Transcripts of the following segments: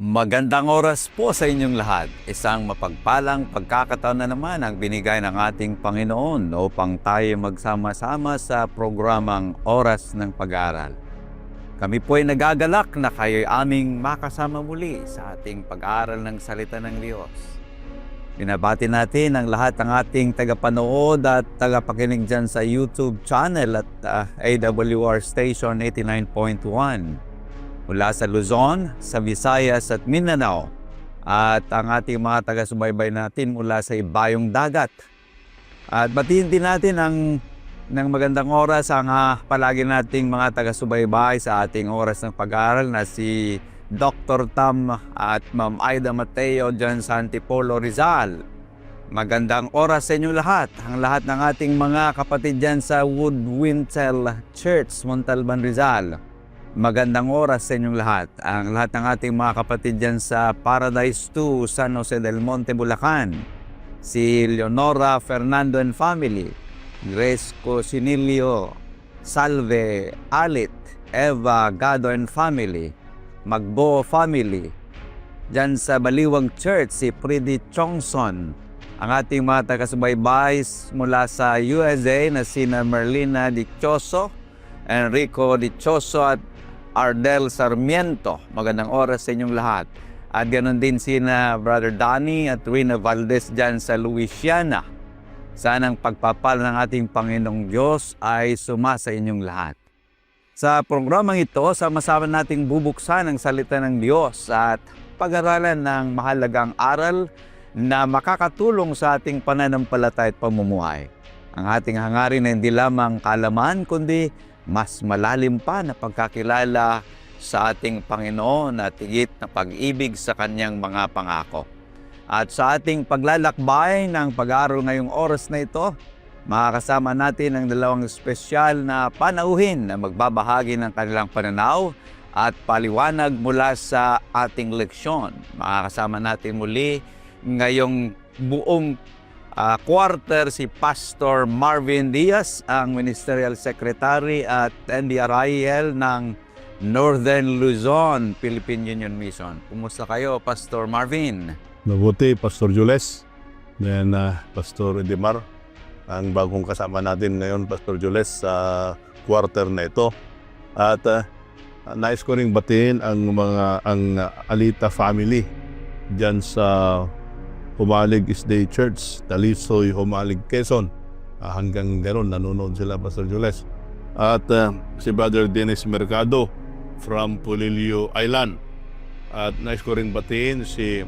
Magandang oras po sa inyong lahat. Isang mapagpalang pagkakataon na naman ang binigay ng ating Panginoon upang tayo magsama-sama sa programang Oras ng Pag-aaral. Kami po ay nagagalak na kayo'y aming makasama muli sa ating pag-aaral ng Salita ng Diyos. Binabati natin ang lahat ng ating tagapanood at tagapakinig dyan sa YouTube channel at AWR Station 89.1. Mula sa Luzon, sa Visayas at Mindanao, at ang ating mga taga-subaybay natin mula sa ibayong dagat. At batiin din natin ng magandang oras ang palagi nating mga taga-subaybay sa ating oras ng pag-aaral na si Dr. Tam at Ma'am Aida Mateo dyan sa Antipolo, Rizal. Magandang oras sa inyo lahat, ang lahat ng ating mga kapatid dyan sa Woodwintel Church, Montalban, Rizal. Magandang oras sa inyong lahat. Ang lahat ng ating mga kapatid dyan sa Paradise 2, San Jose del Monte, Bulacan. Si Leonora Fernando and family. Grace Cosinilio, Salve, Alit, Eva Gado and family. Magbo family. Dyan sa Baliwag Church, si Pridi Chongson. Ang ating mga taga-subaybay mula sa USA na sina Merlina Dichoso, Enrico Dichoso at Ardel Sarmiento. Magandang oras sa inyong lahat. At ganoon din sina Brother Danny at Rina Valdez dyan sa Louisiana. Sana ang pagpapala ng ating Panginoong Diyos ay sumasa inyong lahat. Sa programang ito, sama-sama nating bubuksan ang salita ng Diyos at pag-aralan ng mahalagang aral na makakatulong sa ating pananampalataya at pamumuhay. Ang ating hangarin ay hindi lamang kaalaman, kundi mas malalim pa na pagkakilala sa ating Panginoon at higit na pag-ibig sa Kanyang mga pangako. At sa ating paglalakbay ng pag-aaral ngayong oras na ito, makakasama natin ang dalawang espesyal na panauhin na magbabahagi ng kanilang pananaw at paliwanag mula sa ating leksyon. Makakasama natin muli ngayong buong quarter si Pastor Marvin Diaz, ang Ministerial Secretary at NDRIL ng Northern Luzon, Philippine Union Mission. Kumusta kayo, Pastor Marvin? Mabuti, Pastor Jules. Then, Pastor Edimar, ang bagong kasama natin ngayon, Pastor Jules, sa quarter na ito. At nais ko ring batiin ang Alita family dyan sa Humalig Isday Church, Talisoy, Humalig, Quezon. Hanggang ganoon, nanonood sila, Pastor Jules. At si Brother Dennis Mercado from Polillo Island. At nais ko rin batiin si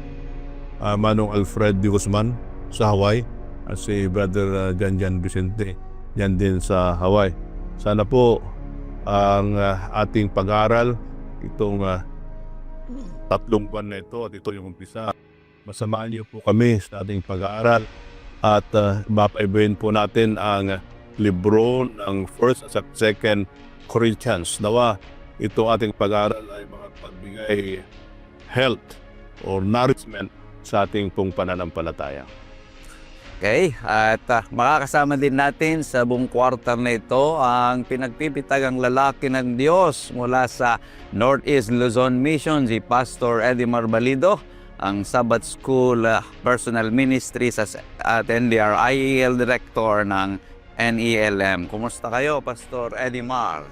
Manong Alfred de Guzman sa Hawaii. At si Brother Janjan Vicente, yan din sa Hawaii. Sana po ang ating pag-aaral, itong 3 buwan na ito at ito yung umpisa. Masamaan niyo po kami sa ating pag-aaral at mapaibayin po natin ang libro ng 1st at 2nd Corinthians. Nawa, ito ating pag-aaral ay makapagbigay health or nourishment sa ating pong pananampalataya. Okay, at makakasama din natin sa buong quarter na ito ang pinagpipitagang lalaki ng Diyos mula sa Northeast Luzon Mission, si Pastor Edimar Balido, ang Sabbath School Personal Ministries at NDRIL Director ng NELM. Kumusta kayo, Pastor Edimar?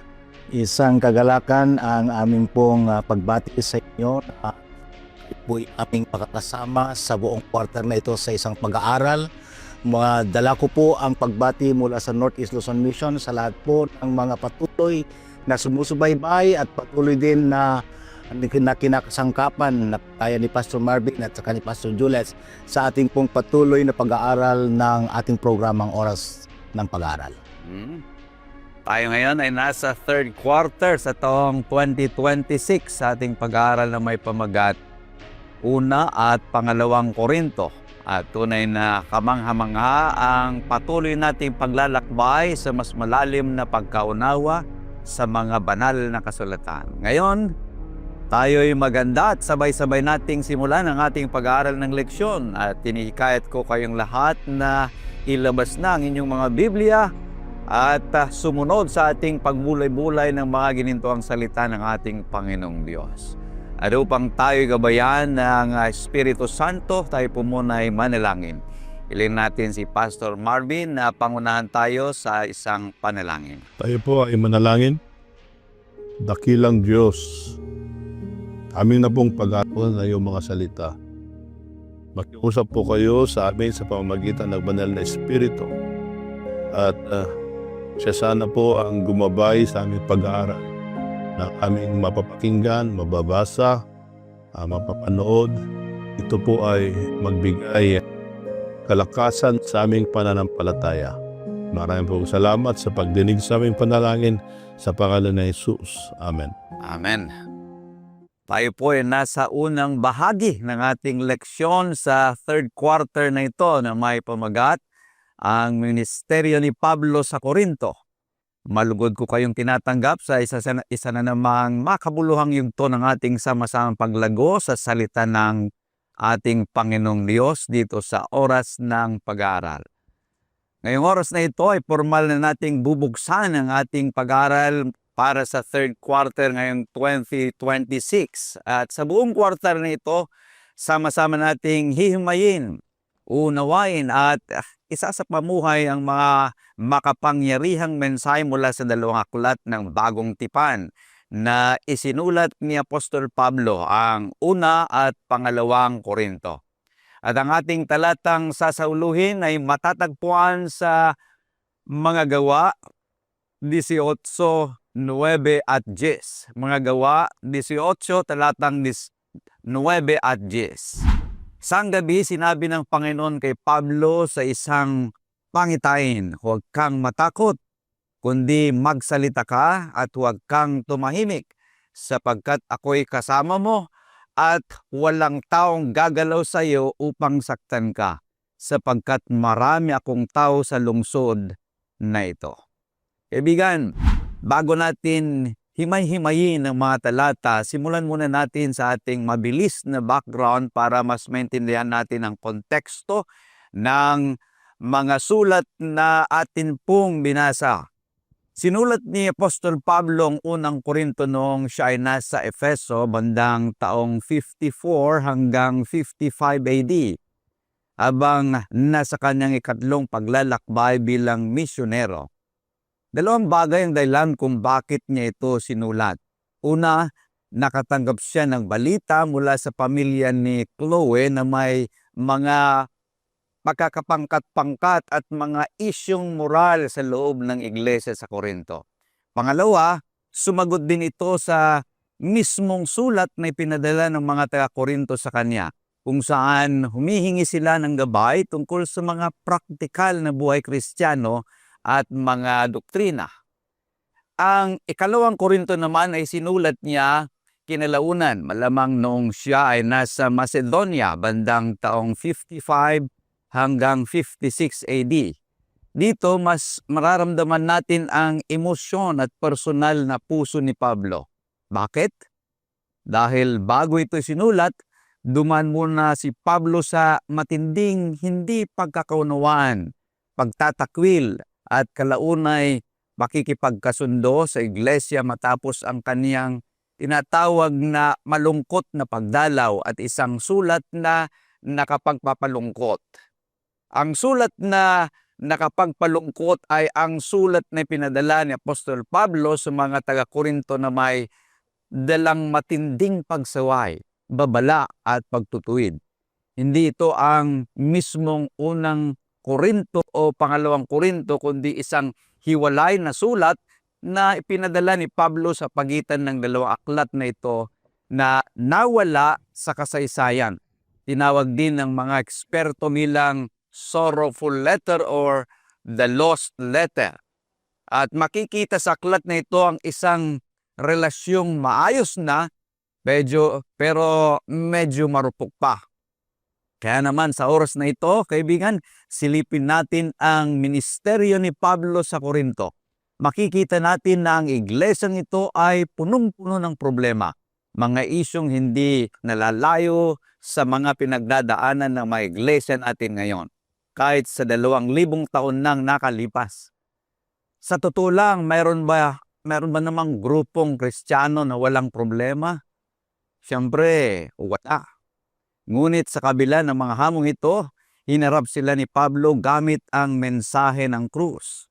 Isang kagalakan ang aming pong pagbati sa inyo. Po'y aming pakakasama sa buong quarter na ito sa isang pag-aaral. Dala ko po ang pagbati mula sa Northeast Luzon Mission sa lahat po ng mga patuloy na sumusubaybay at patuloy din na kinakasangkapan na kaya ni Pastor Marvin at saka ni Pastor Jules sa ating pong patuloy na pag-aaral ng ating programang Oras ng Pag-aaral. Tayo ngayon ay nasa 3rd quarter sa taong 2026 sa ating pag-aaral na may pamagat Una at Pangalawang Korinto. At tunay na kamangha-mangha ang patuloy nating paglalakbay sa mas malalim na pagkaunawa sa mga banal na kasulatan. Ngayon, tayo'y maganda at sabay-sabay nating simulan ang ating pag-aaral ng leksyon at tinihikayat ko kayong lahat na ilabas na ang inyong mga Biblia at sumunod sa ating pagbulay-bulay ng mga ginintuang salita ng ating Panginoong Diyos. At upang tayo gabayan ng Espiritu Santo, tayo po muna ay manalangin. Ilin natin si Pastor Marvin na pangunahan tayo sa isang panalangin. Tayo po ay manalangin. Dakilang Diyos, aming na pong pag-aaral na iyong mga salita. Makiusap po kayo sa amin sa pamamagitan ng banal na Espiritu. At siya sana po ang gumabay sa aming pag-aaral na aming mapapakinggan, mababasa, mapapanood. Ito po ay magbigay kalakasan sa aming pananampalataya. Maraming po salamat sa pagdinig sa aming panalangin sa pangalan ni Jesus. Amen. Amen. Tayo po ay nasa unang bahagi ng ating leksyon sa third quarter na ito na may pamagat ang ministeryo ni Pablo sa Korinto. Malugod ko kayong tinatanggap sa isa na namang makabuluhang yugto ng ating sama-samang paglago sa salita ng ating Panginoong Diyos dito sa oras ng pag-aaral. Ngayong oras na ito ay formal na nating bubuksan ang ating pag-aaral para sa third quarter ngayong 2026. At sa buong quarter na ito, sama-sama nating hihimayin, unawain at isa sa pamuhay ang mga makapangyarihang mensahe mula sa dalawang aklat ng Bagong Tipan na isinulat ni Apostol Pablo, ang una at pangalawang Korinto. At ang ating talatang sasauluhin ay matatagpuan sa mga gawa 18, 9 at 10. Mga gawa 18, talatang 9 at 10. Isang gabi, sinabi ng Panginoon kay Pablo sa isang pangitain, huwag kang matakot, kundi magsalita ka at huwag kang tumahimik, sapagkat ako'y kasama mo at walang taong gagalaw sa iyo upang saktan ka, sapagkat marami akong tao sa lungsod na ito. Kaibigan, bago natin himay-himayin ang mga talata, simulan muna natin sa ating mabilis na background para mas maintindihan natin ang konteksto ng mga sulat na atin pong binasa. Sinulat ni Apostol Pablo ang unang Korinto noong siya ay nasa Efeso bandang taong 54 hanggang 55 AD, habang nasa kanyang ikatlong paglalakbay bilang misyonero. Dalawang bagay ang dahilan kung bakit niya ito sinulat. Una, nakatanggap siya ng balita mula sa pamilya ni Chloe na may mga pagkakapangkat-pangkat at mga isyong moral sa loob ng iglesia sa Korinto. Pangalawa, sumagot din ito sa mismong sulat na ipinadala ng mga taga-Korinto sa kanya, kung saan humihingi sila ng gabay tungkol sa mga praktikal na buhay Kristiyano at mga doktrina. Ang ikalawang Korinto naman ay sinulat niya kinalaunan, malamang noong siya ay nasa Macedonia bandang taong 55 hanggang 56 AD. Dito mas mararamdaman natin ang emosyon at personal na puso ni Pablo. Bakit? Dahil bago ito sinulat, duman muna si Pablo sa matinding hindi pagkakaunawaan, pagtatakwil at kalaunay makikipagkasundo sa iglesia matapos ang kaniyang tinatawag na malungkot na pagdalaw at isang sulat na nakapagpapalungkot. Ang sulat na nakapagpalungkot ay ang sulat na pinadala ni Apostol Pablo sa mga taga-Korinto na may dalang matinding pagsaway, babala at pagtutuwid. Hindi ito ang mismong unang Korinto o pangalawang Korinto, kundi isang hiwalay na sulat na ipinadala ni Pablo sa pagitan ng dalawang aklat na ito na nawala sa kasaysayan. Tinawag din ng mga eksperto bilang sorrowful letter or the lost letter. At makikita sa aklat na ito ang isang relasyong maayos na, pero medyo marupok pa. Kaya naman sa oras na ito, kaibigan, silipin natin ang ministeryo ni Pablo sa Korinto. Makikita natin na ang iglesyang ito ay punong-puno ng problema. Mga isyong hindi nalalayo sa mga pinagdadaanan ng mga iglesia natin ngayon, kahit sa 2,000 taon nang nakalipas. Sa totoo lang, mayroon ba namang grupong Kristiyano na walang problema? Siyempre, wala. Ngunit sa kabila ng mga hamong ito, hinarap sila ni Pablo gamit ang mensahe ng krus.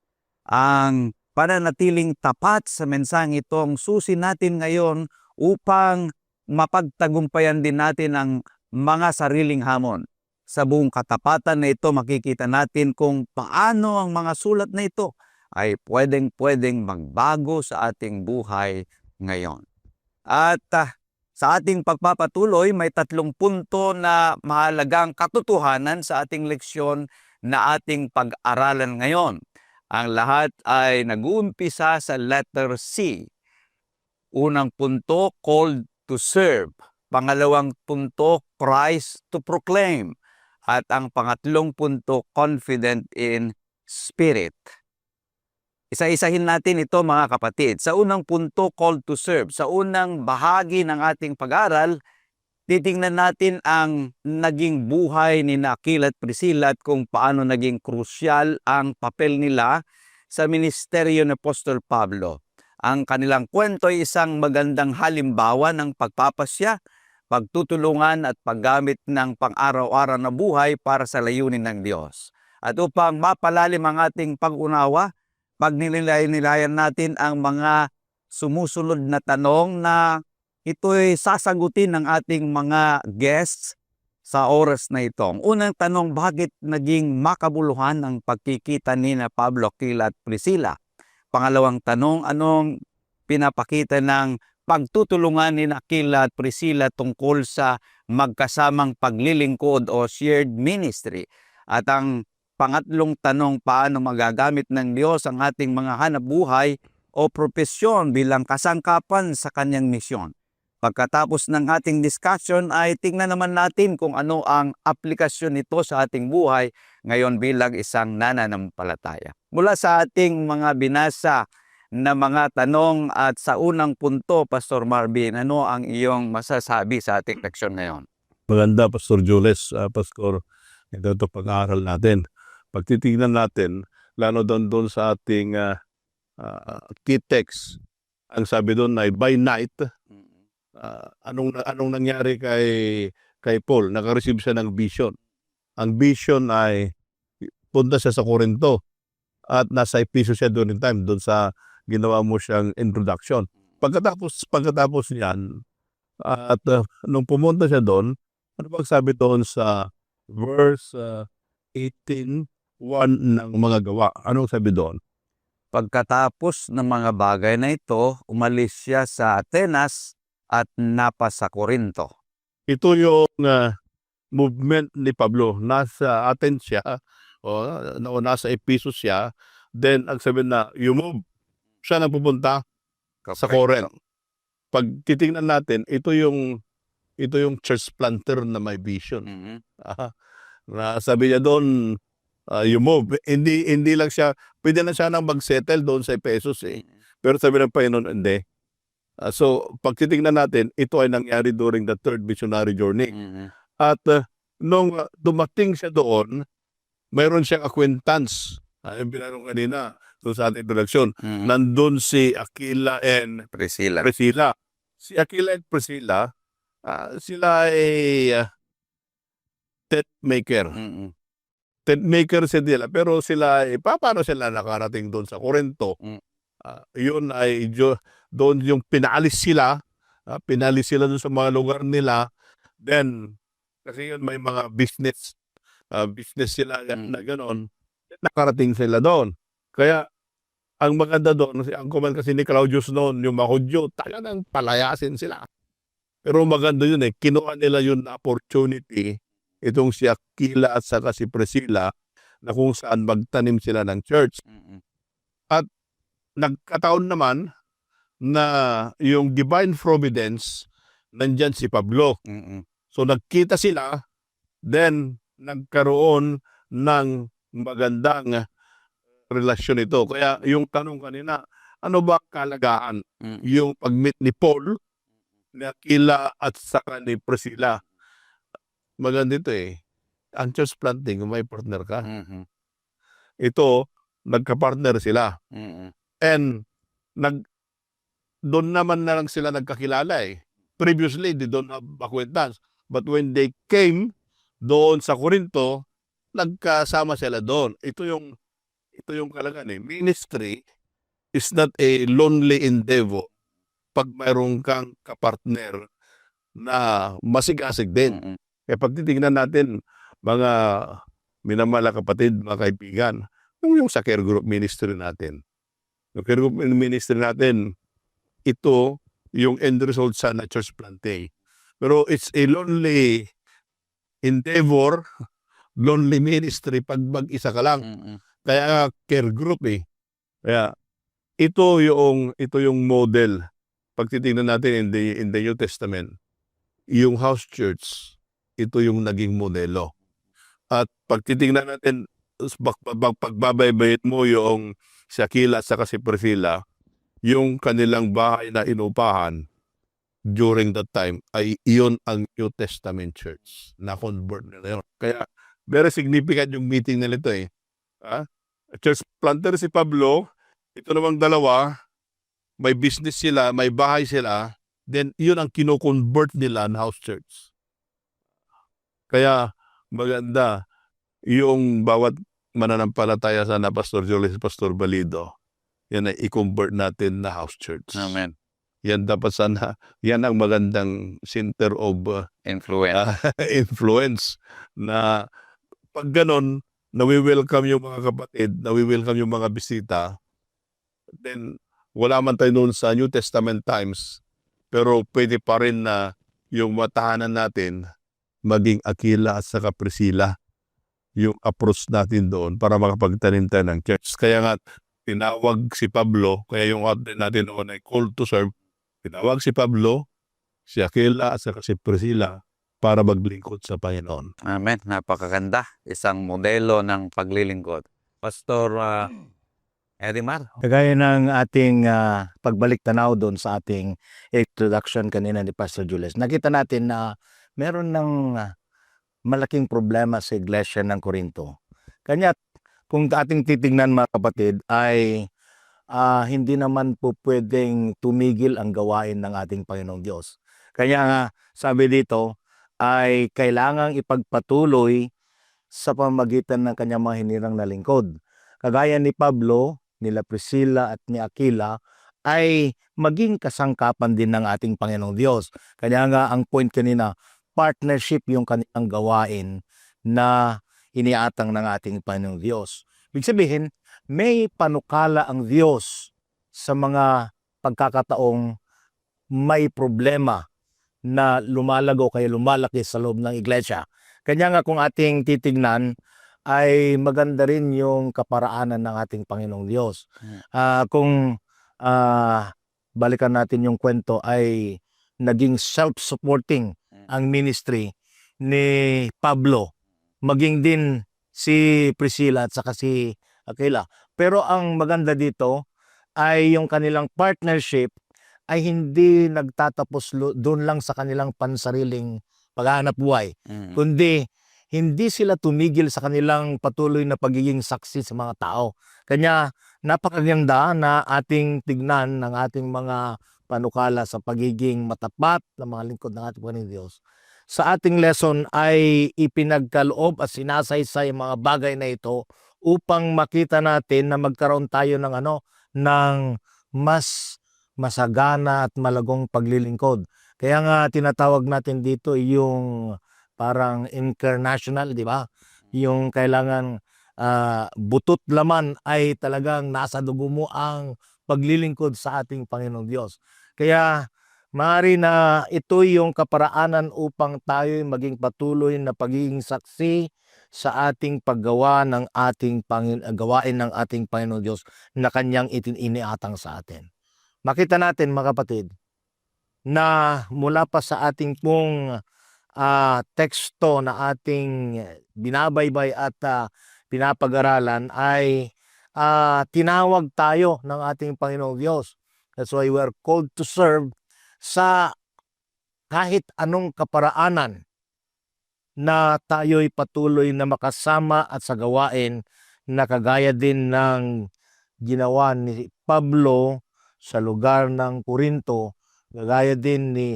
Ang pananatiling tapat sa mensaheng ito ang susi natin ngayon upang mapagtagumpayan din natin ang mga sariling hamon. Sa buong katapatan na ito, makikita natin kung paano ang mga sulat na ito ay pwedeng magbago sa ating buhay ngayon. At sa ating pagpapatuloy, may 3 punto na mahalagang katotohanan sa ating leksyon na ating pag-aralan ngayon. Ang lahat ay nag-uumpisa sa letter C. Unang punto, called to serve. Pangalawang punto, Christ to proclaim. At ang pangatlong punto, confident in spirit. Isa-isahin natin ito mga kapatid. Sa unang punto, called to serve. Sa unang bahagi ng ating pag-aral, titingnan natin ang naging buhay ni Aquila at Priscilla at kung paano naging krusyal ang papel nila sa ministeryo ni Apostol Pablo. Ang kanilang kwento ay isang magandang halimbawa ng pagpapasya, pagtutulungan at paggamit ng pang-araw-araw na buhay para sa layunin ng Diyos. At upang mapalalim ang ating pag-unawa, pagnilay-nilayan natin ang mga sumusunod na tanong na ito'y sasagutin ng ating mga guests sa oras na ito. Ang unang tanong, bakit naging makabuluhan ang pagkikita ni na Pablo, Aquila at Priscilla? Pangalawang tanong, anong pinapakita ng pagtutulungan ni Aquila at Priscilla tungkol sa magkasamang paglilingkod o shared ministry? At ang pangatlong tanong, paano magagamit ng Diyos ang ating mga hanapbuhay o propesyon bilang kasangkapan sa kanyang misyon? Pagkatapos ng ating discussion ay tingnan naman natin kung ano ang aplikasyon nito sa ating buhay ngayon bilang isang nananampalataya. Mula sa ating mga binasa na mga tanong at sa unang punto, Pastor Marvin, ano ang iyong masasabi sa ating leksyon ngayon? Maganda, Pastor Jules. Pastor, ito pag-aaral natin. Pag titignan natin, lalo doon sa ating key text, ang sabi doon ay by night, anong nangyari kay Paul? Naka-receive siya ng vision. Ang vision ay punta siya sa Corinto at nasa Ephesus siya doon in time, doon sa ginawa mo siyang introduction. Pagkatapos niyan, at nung pumunta siya doon, ano bang sabi doon sa verse 18:1 ng mga gawa? Anong sabi doon? Pagkatapos ng mga bagay na ito, umalis siya sa Atenas at napa sa Corinto. Ito yung movement ni Pablo. Nasa Athens siya, o nasa Ephesus siya, then ang sabi na, you move, siya na pupunta sa Corinth. Pag titingnan natin, ito yung church planter na may vision. Na sabi niya doon, you move. Hindi lang siya, pwede na siya nang mag-settle doon sa Ephesus eh. Pero sabi ng Panginoon, hindi. So, pag titingnan natin, ito ay nangyari during the third missionary journey. At nung dumating siya doon, mayroon siyang acquaintance. Yung binanong kanina, doon sa ating introduction, nandun si Aquila and Priscilla. Si Aquila and Priscilla, sila ay tent maker. Tent maker sila, pero sila ay, paano sila nakarating doon sa Corinto? Yun ay, doon yung pinalis sila doon sa mga lugar nila. Then, kasi yun may mga business sila na gano'n, nakarating sila doon. Kaya, ang maganda doon, ang command kasi ni Claudius noon, yung mga Hudyo, talagang palayasin sila. Pero maganda yun kinuha nila yun na opportunity, itong si Aquila at saka si Priscilla, na kung saan magtanim sila ng church. At nagkataon naman na yung divine providence, nandyan si Pablo. So nagkita sila, then nagkaroon ng magandang relasyon ito. Kaya yung tanong kanina, ano ba kalagaan? Yung pag-meet ni Paul, ni Aquila at saka ni Priscilla. Maganda ito Ang church planting, may partner ka. Ito, nagka-partner sila. And doon naman na lang sila nagkakilala previously, they don't have acquaintance. But when they came doon sa Corinto, nagkasama sila doon. Ito yung kalagayan eh. Ministry is not a lonely endeavor pag mayroon kang kapartner na masigasig din. Mm-mm. Kaya pag titignan natin, mga minamahal na kapatid, mga kaibigan, yung sa care group ministry natin. Yung care group ministry natin, ito yung end result sa na church planting. Pero it's a lonely endeavor, lonely ministry pag mag-isa ka lang. Mm-mm. Kaya care group eh. Kaya ito yung model. Pag titingnan natin in the New Testament, yung house church, ito yung naging modelo. At pag titingnan natin, pagbabaybayit mo yung si Aquila at saka si Priscilla, yung kanilang bahay na inupahan during that time ay iyon ang New Testament church na convert nila yun. Kaya very significant yung meeting nila ito eh. Church planter si Pablo, ito namang dalawa, may business sila, may bahay sila, then yun ang kino-convert nila na house church. Kaya maganda yung bawat mananampalataya sana Pastor Julius, Pastor Balido, yan ay i-convert natin na house church. Amen. Yan dapat sana, yan ang magandang center of Influence. influence na pag ganon, nawi-welcome yung mga kapatid, nawi-welcome yung mga bisita, then wala man tayo noon sa New Testament times, pero pwede pa rin na yung matahanan natin maging Aquila at saka Priscilla, yung approach natin doon para makapagtanim tayo ng church. Kaya nga, tinawag si Pablo, kaya yung outline natin noon ay call to serve, tinawag si Pablo, si Aquila at saka si Priscilla para maglingkod sa Panginoon. Amen. Napakaganda. Isang modelo ng paglilingkod. Pastor Edimar. Kagaya ng ating pagbalik tanaw doon sa ating introduction kanina ni Pastor Julius, nakita natin na meron ng malaking problema sa iglesia ng Corinto. Kanya kung ating titingnan mga kapatid ay hindi naman po pwedeng tumigil ang gawain ng ating Panginoong Diyos. Kaya nga sabi dito ay kailangang ipagpatuloy sa pamamagitan ng kanyang mga hinirang na lingkod. Kagaya ni Pablo, nila Priscilla at ni Aquila ay maging kasangkapan din ng ating Panginoong Diyos. Kaya nga ang point kanina, partnership yung kanilang gawain na iniatang ng ating Panginoong Diyos. Ibig sabihin, may panukala ang Diyos sa mga pagkakataong may problema na lumalago kaya lumalaki sa loob ng iglesia. Kanya nga kung ating titignan, ay maganda rin yung kaparaanan ng ating Panginoong Diyos. Kung balikan natin yung kwento ay naging self-supporting ang ministry ni Pablo, maging din si Priscilla at saka si Aquila. Pero ang maganda dito ay yung kanilang partnership ay hindi nagtatapos doon lang sa kanilang pansariling paghahanap buhay, kundi hindi sila tumigil sa kanilang patuloy na pagiging saksi sa mga tao. Kanya napakaganda na ating tignan ng ating mga panukala sa pagiging matapat na mga lingkod ng ating Panginoong Diyos. Sa ating lesson ay ipinagkaloob at sinasaysay mga bagay na ito upang makita natin na magkaroon tayo ng ng mas masagana at malagong paglilingkod. Kaya nga tinatawag natin dito yung parang incarnational, di ba? Yung kailangan butot laman ay talagang nasa dugo mo ang paglilingkod sa ating Panginoong Diyos. Kaya maaari na ito yung kaparaanan upang tayo maging patuloy na pagiging saksi sa ating paggawa ng ating gawain ng ating Panginoong Diyos na kanyang iniatang sa atin. Makita natin mga kapatid na mula pa sa ating pong teksto na ating binabaybay at pinapag-aralan ay tinawag tayo ng ating Panginoong Diyos. That's why we are called to serve sa kahit anong kaparaanan na tayo'y patuloy na makasama at sa gawain na kagaya din ng ginawa ni Pablo sa lugar ng Corinto, kagaya din ni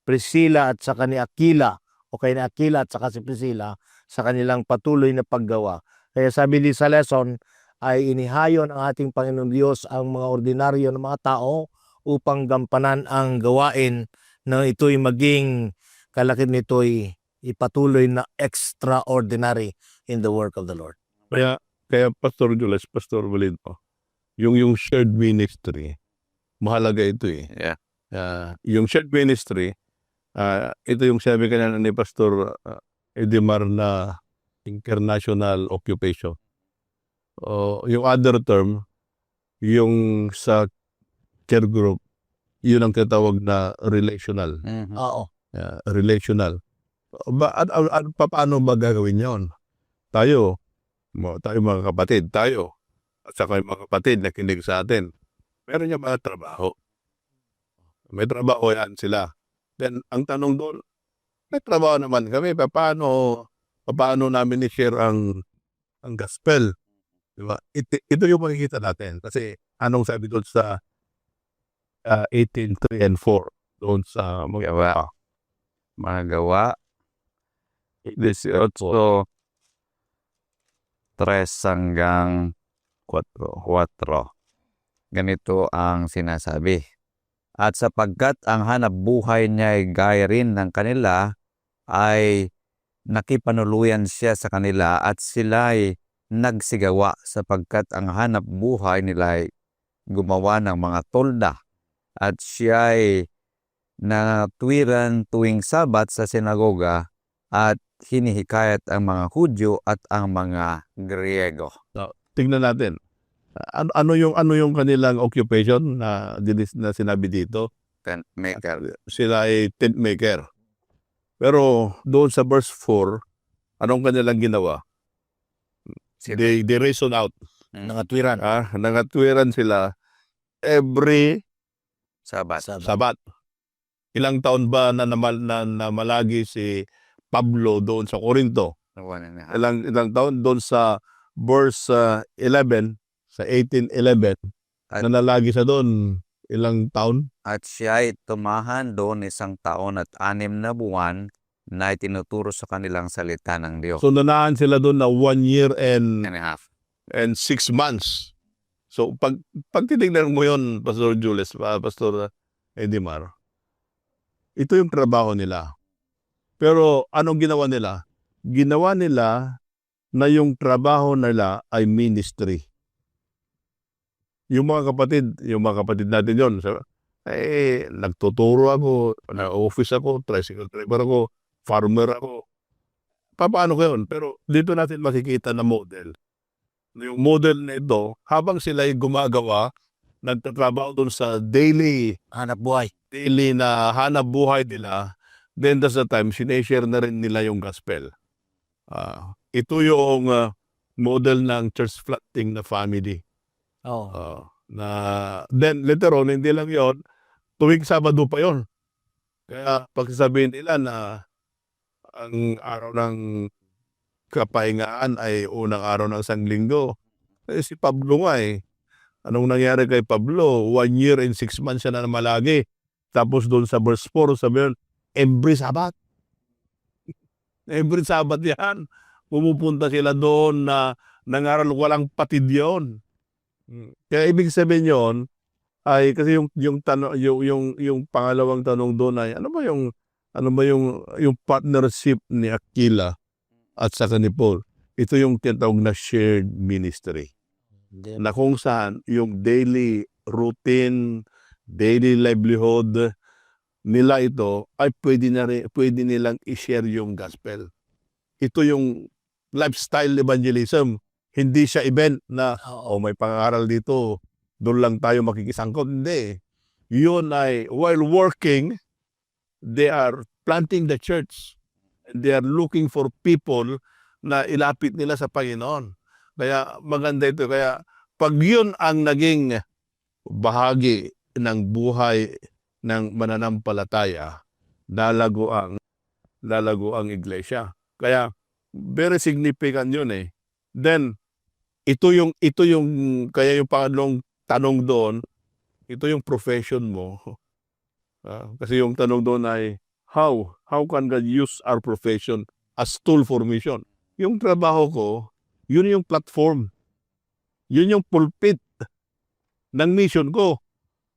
Priscilla at saka ni Aquila, o kay ni Aquila at saka si Priscilla, sa kanilang patuloy na paggawa. Kaya sabi din sa lesson, ay inihayon ng ating Panginoong Diyos ang mga ordinaryo ng mga tao upang gampanan ang gawain na ito'y maging kalakip nito'y ipatuloy na extraordinary in the work of the Lord. Kaya Pastor Jules, Pastor Valento, yung shared ministry, mahalaga ito eh. Yeah. Yung shared ministry, ito yung sabi kanina ni Pastor Edimar na international occupation. Yung other term, yung sa care group, yun ang tinatawag na relational. Mhm. Oo. Relational. Paano ba gagawin yun? Tayo mga kapatid, at saka yung mga kapatid na kinig sa atin, meron niya mga trabaho. May trabaho yan sila. Then, ang tanong doon, may trabaho naman kami, paano namin i-share ang gospel? Diba? Ito yung makikita natin. Kasi, anong sabi doon sa 18:3 and 4, doon sa Gawa. Mga gawa. 18, 3 hanggang 4. Ganito ang sinasabi. At sapagkat ang hanap buhay niya ay gaya rin ng kanila, ay nakipanuluyan siya sa kanila at sila ay nagsigawa sapagkat ang hanap buhay nila ay gumawa ng mga tolda. At siya ay natwiran tuwing Sabat sa sinagoga at hinihikayat ang mga Hudyo at ang mga Griego. tingnan natin. Ano yung kanilang occupation na sinabi dito? Tent maker. Sila ay tent maker. Pero doon sa verse 4, anong kanilang ginawa? They reason out. Nangatwiran. Nangatwiran sila every Sabat. Sabat. Ilang taon ba na namalagi si Pablo doon sa Corinto? 1.5. Ilang taon doon sa verse 11, sa 18:11, nanalagi sa doon ilang taon? At siya ay tumahan doon 1 taon at 6 na buwan na itinuturo sa kanilang salita ng Diyos. So nanahan sila doon na 1 year and 1.5. 6 months. So pag tinignan mo yun, Pastor Jules, Pastor Edimar, ito yung trabaho nila. Pero anong ginawa nila? Ginawa nila na yung trabaho nila ay ministry. Yung mga kapatid natin yon, nagtuturo ako, na-office ako, tricycle driver ako, farmer ako. Paano ko yun? Pero dito natin makikita na model. Yung model na ito, habang sila ay gumagawa, nagtatrabaho doon sa daily Hanap buhay. na hanap buhay nila, then that's the time, sineshare na rin nila yung gospel. Ito yung model ng church planting na family. Oo. Then later on, hindi lang yon, tuwing Sabado pa yon. Kaya pag sabihin nila na ang araw ng kapahingaan ay unang araw ng Sanglinggo, si Pablo nga anong nangyari kay Pablo? 1 year and 6 months siya na malagi. Tapos doon sa verse 4, sabi yun, every Sabat. Every Sabat yan. Pumupunta sila doon na nangaral, walang patid yun. Kaya ibig sabihin yun, ay kasi yung pangalawang tanong doon ay ano ba yung partnership ni Aquila at saka ni Paul? Ito yung tinatawag na shared ministry. Na kung saan yung daily routine, daily livelihood nila ito ay pwede nilang i-share yung gospel. Ito yung lifestyle evangelism. Hindi siya event na may pangaral dito, doon lang tayo makikisangkot. Hindi. Yun ay while working, they are planting the church. They are looking for people na ilapit nila sa Panginoon. Kaya maganda ito. Kaya pag yun ang naging bahagi ng buhay ng mananampalataya, lalago ang iglesia. Kaya very significant yun Then ito yung kaya yung pangalawang tanong doon, ito yung profession mo. Kasi yung tanong doon ay how can God use our profession as tool for mission? Yung trabaho ko, yun yung platform. Yun yung pulpit ng mission ko.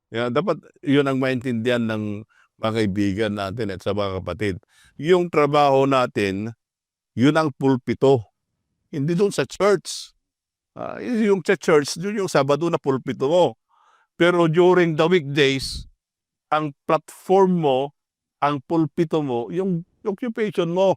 Dapat yun ang maintindihan ng mga kaibigan natin at sa mga kapatid. Yung trabaho natin, yun ang pulpito. Hindi doon sa church. Yung sa church, yun yung Sabado na pulpito mo. Pero during the weekdays, ang platform mo, ang pulpito mo, yung occupation mo,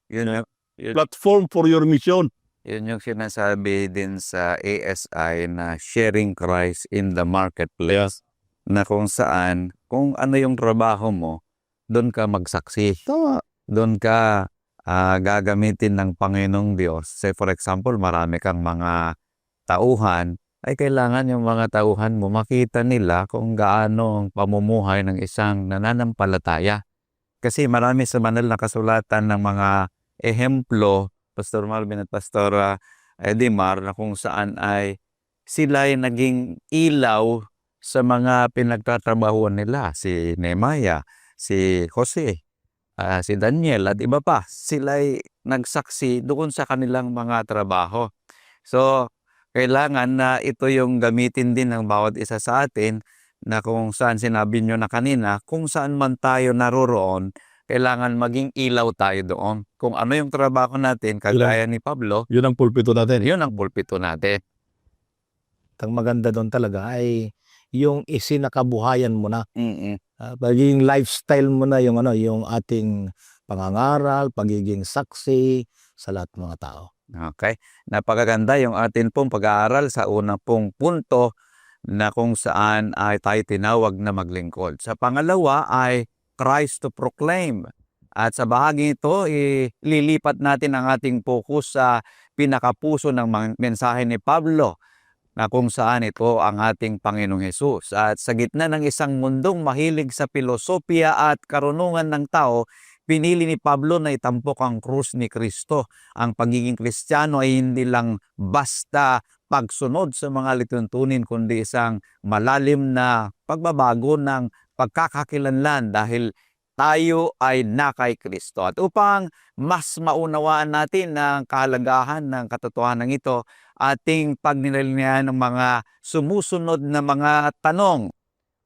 Yun, platform for your mission. yun yung sinasabi din sa ASI na sharing Christ in the marketplace. Na kung saan, kung ano yung trabaho mo, doon ka magsaksi. Tama. Doon ka gagamitin ng Panginoong Diyos. Say for example, marami kang mga tauhan, ay kailangan yung mga tauhan mo makita nila kung gaano ang pamumuhay ng isang nananampalataya. Kasi marami sa banal na kasulatan ng mga ehemplo, Pastor Marvin at Pastor Edimar, na kung saan ay sila ay naging ilaw sa mga pinagtatrabahuan nila. Si Nehemiah, si Jose, si Daniel at iba pa. Sila ay nagsaksi doon sa kanilang mga trabaho. So, kailangan na ito yung gamitin din ng bawat isa sa atin, na kung saan sinabi nyo na kanina, kung saan man tayo naroroon, kailangan maging ilaw tayo doon. Kung ano yung trabaho natin, kagaya ni Pablo, Yun ang pulpito natin. yun ang pulpito natin. Ang maganda doon talaga ay yung isinakabuhayan mo na. Mm-mm. Pagiging lifestyle mo na yung yung ating pangangaral, pagiging saksi sa lahat ng mga tao. Okay. Napakaganda yung atin pong pag-aaral sa unang pong punto na kung saan ay tayo tinawag na maglingkod. Sa pangalawa ay Christ to proclaim. At sa bahagi ito, ililipat natin ang ating focus sa pinakapuso ng mensahe ni Pablo, na kung saan ito ang ating Panginoong Hesus. At sa gitna ng isang mundong mahilig sa filosofiya at karunungan ng tao, pinili ni Pablo na itampok ang krus ni Kristo. Ang pagiging Kristiyano ay hindi lang basta pagsunod sa mga lituntunin, kundi isang malalim na pagbabago ng pagkakakilanlan dahil tayo ay na kay Kristo. At upang mas maunawaan natin ang kahalagahan ng katotohanan ito, ating pagnilalihan ng mga sumusunod na mga tanong.